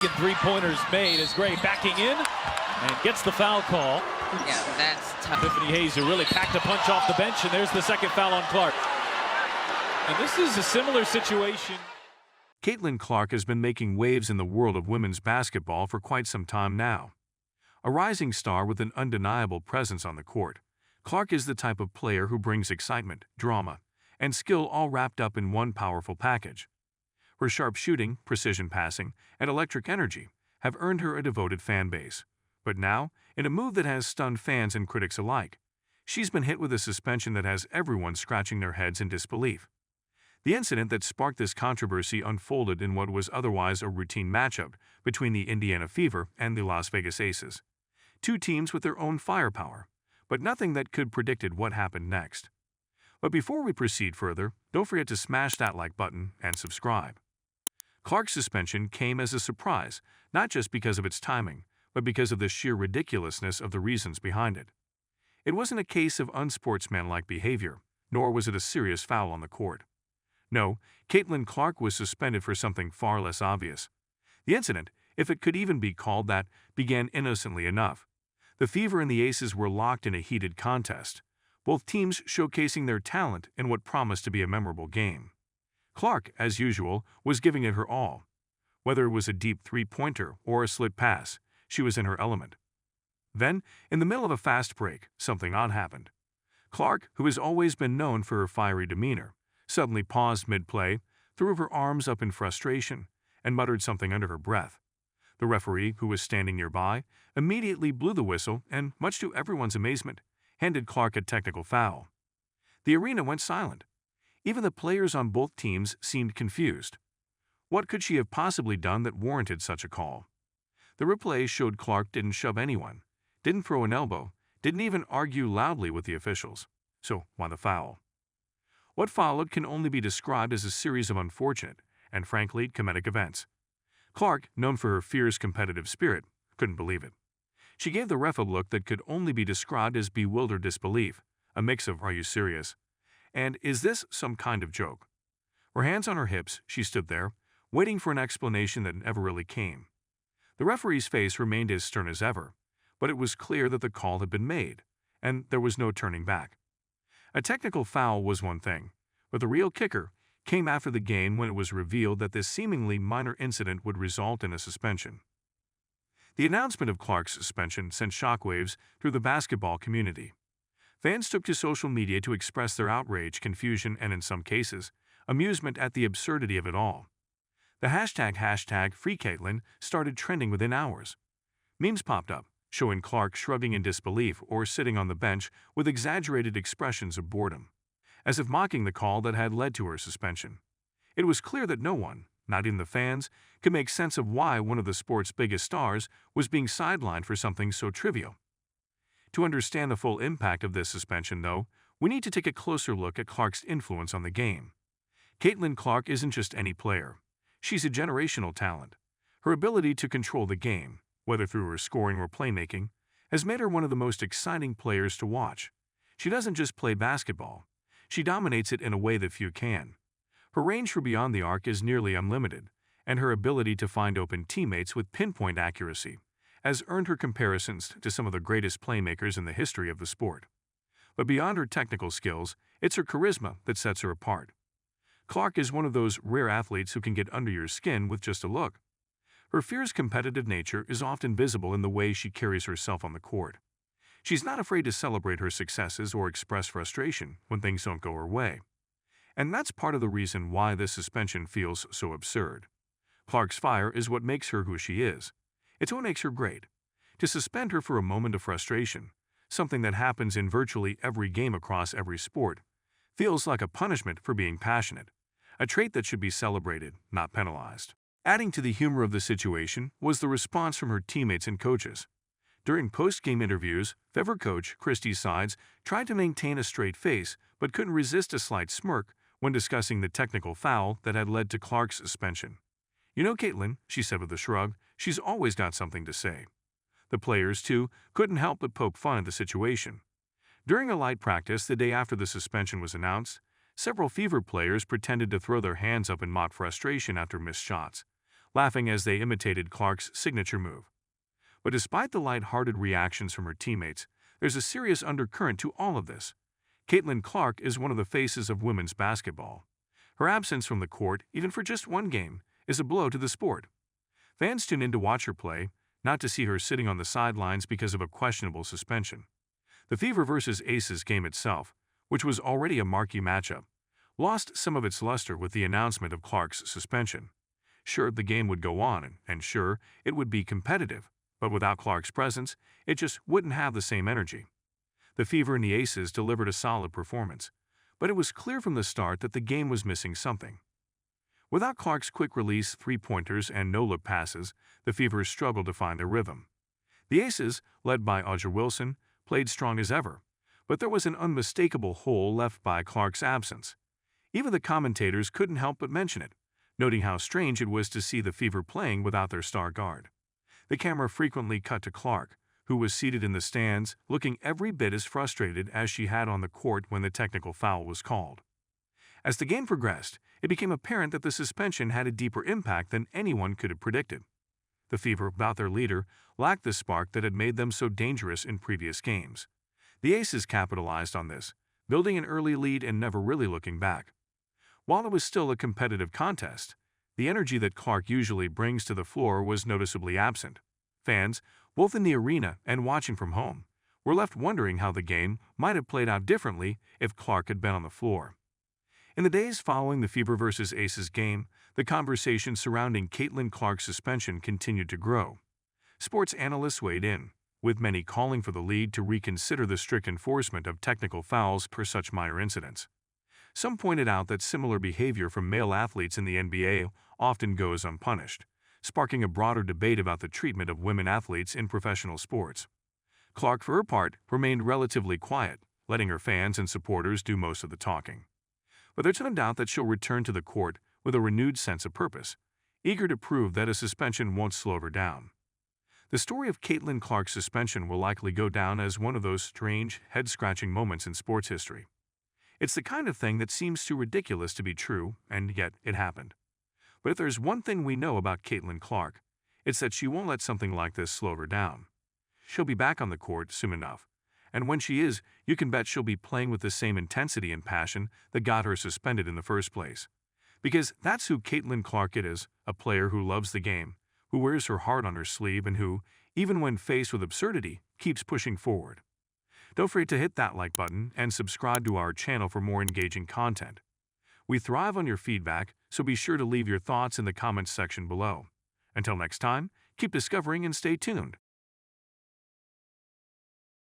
Three-pointers made as Gray backing in and gets the foul call. Yeah, that's tough. Tiffany Hayes, who really packed a punch off the bench, and there's the second foul on Clark. And this is a similar situation. Caitlin Clark has been making waves in the world of women's basketball for quite some time now. A rising star with an undeniable presence on the court, Clark is the type of player who brings excitement, drama, and skill all wrapped up in one powerful package. Her sharp shooting, precision passing, and electric energy have earned her a devoted fan base. But now, in a move that has stunned fans and critics alike, she's been hit with a suspension that has everyone scratching their heads in disbelief. The incident that sparked this controversy unfolded in what was otherwise a routine matchup between the Indiana Fever and the Las Vegas Aces. Two teams with their own firepower, but nothing that could predicted what happened next. But before we proceed further, don't forget to smash that like button and subscribe. Clark's suspension came as a surprise, not just because of its timing, but because of the sheer ridiculousness of the reasons behind it. It wasn't a case of unsportsmanlike behavior, nor was it a serious foul on the court. No, Caitlin Clark was suspended for something far less obvious. The incident, if it could even be called that, began innocently enough. The Fever and the Aces were locked in a heated contest, both teams showcasing their talent in what promised to be a memorable game. Clark, as usual, was giving it her all. Whether it was a deep three-pointer or a slip pass, she was in her element. Then, in the middle of a fast break, something odd happened. Clark, who has always been known for her fiery demeanor, suddenly paused mid-play, threw her arms up in frustration, and muttered something under her breath. The referee, who was standing nearby, immediately blew the whistle and, much to everyone's amazement, handed Clark a technical foul. The arena went silent. Even the players on both teams seemed confused. What could she have possibly done that warranted such a call? The replay showed Clark didn't shove anyone, didn't throw an elbow, didn't even argue loudly with the officials. So why the foul? What followed can only be described as a series of unfortunate and, frankly, comedic events. Clark, known for her fierce competitive spirit, couldn't believe it. She gave the ref a look that could only be described as bewildered disbelief, a mix of "Are you serious?" and "Is this some kind of joke?" Her hands on her hips, she stood there, waiting for an explanation that never really came. The referee's face remained as stern as ever, but it was clear that the call had been made, and there was no turning back. A technical foul was one thing, but the real kicker came after the game when it was revealed that this seemingly minor incident would result in a suspension. The announcement of Clark's suspension sent shockwaves through the basketball community. Fans took to social media to express their outrage, confusion, and in some cases, amusement at the absurdity of it all. The hashtag #FreeCaitlin started trending within hours. Memes popped up, showing Clark shrugging in disbelief or sitting on the bench with exaggerated expressions of boredom, as if mocking the call that had led to her suspension. It was clear that no one, not even the fans, could make sense of why one of the sport's biggest stars was being sidelined for something so trivial. To understand the full impact of this suspension, though, we need to take a closer look at Clark's influence on the game. Caitlin Clark isn't just any player. She's a generational talent. Her ability to control the game, whether through her scoring or playmaking, has made her one of the most exciting players to watch. She doesn't just play basketball. She dominates it in a way that few can. Her range for beyond the arc is nearly unlimited, and her ability to find open teammates with pinpoint accuracy has earned her comparisons to some of the greatest playmakers in the history of the sport. But beyond her technical skills, it's her charisma that sets her apart. Clark is one of those rare athletes who can get under your skin with just a look. Her fierce competitive nature is often visible in the way she carries herself on the court. She's not afraid to celebrate her successes or express frustration when things don't go her way. And that's part of the reason why this suspension feels so absurd. Clark's fire is what makes her who she is. It's what makes her great. To suspend her for a moment of frustration, something that happens in virtually every game across every sport, feels like a punishment for being passionate, a trait that should be celebrated, not penalized. Adding to the humor of the situation was the response from her teammates and coaches. During post-game interviews, Fever coach Christy Sides tried to maintain a straight face but couldn't resist a slight smirk when discussing the technical foul that had led to Clark's suspension. "You know, Caitlin," she said with a shrug, "she's always got something to say." The players, too, couldn't help but poke fun at the situation. During a light practice the day after the suspension was announced, several Fever players pretended to throw their hands up in mock frustration after missed shots, laughing as they imitated Clark's signature move. But despite the light-hearted reactions from her teammates, there's a serious undercurrent to all of this. Caitlin Clark is one of the faces of women's basketball. Her absence from the court, even for just one game, is a blow to the sport. Fans tune in to watch her play, not to see her sitting on the sidelines because of a questionable suspension. The Fever vs. Aces game itself, which was already a marquee matchup, lost some of its luster with the announcement of Clark's suspension. Sure, the game would go on, and sure, it would be competitive, but without Clark's presence, it just wouldn't have the same energy. The Fever and the Aces delivered a solid performance, but it was clear from the start that the game was missing something. Without Clark's quick-release three-pointers and no-look passes, the Fever struggled to find their rhythm. The Aces, led by A'ja Wilson, played strong as ever, but there was an unmistakable hole left by Clark's absence. Even the commentators couldn't help but mention it, noting how strange it was to see the Fever playing without their star guard. The camera frequently cut to Clark, who was seated in the stands, looking every bit as frustrated as she had on the court when the technical foul was called. As the game progressed, it became apparent that the suspension had a deeper impact than anyone could have predicted. The Fever, without their leader, lacked the spark that had made them so dangerous in previous games. The Aces capitalized on this, building an early lead and never really looking back. While it was still a competitive contest, the energy that Clark usually brings to the floor was noticeably absent. Fans, both in the arena and watching from home, were left wondering how the game might have played out differently if Clark had been on the floor. In the days following the Fever vs. Aces game, the conversation surrounding Caitlin Clark's suspension continued to grow. Sports analysts weighed in, with many calling for the league to reconsider the strict enforcement of technical fouls per such minor incidents. Some pointed out that similar behavior from male athletes in the NBA often goes unpunished, sparking a broader debate about the treatment of women athletes in professional sports. Clark, for her part, remained relatively quiet, letting her fans and supporters do most of the talking. But there's no doubt that she'll return to the court with a renewed sense of purpose, eager to prove that a suspension won't slow her down. The story of Caitlin Clark's suspension will likely go down as one of those strange, head-scratching moments in sports history. It's the kind of thing that seems too ridiculous to be true, and yet it happened. But if there's one thing we know about Caitlin Clark, it's that she won't let something like this slow her down. She'll be back on the court soon enough, and when she is, you can bet she'll be playing with the same intensity and passion that got her suspended in the first place. Because that's who Caitlin Clark is, a player who loves the game, who wears her heart on her sleeve, and who, even when faced with absurdity, keeps pushing forward. Don't forget to hit that like button and subscribe to our channel for more engaging content. We thrive on your feedback, so be sure to leave your thoughts in the comments section below. Until next time, keep discovering and stay tuned.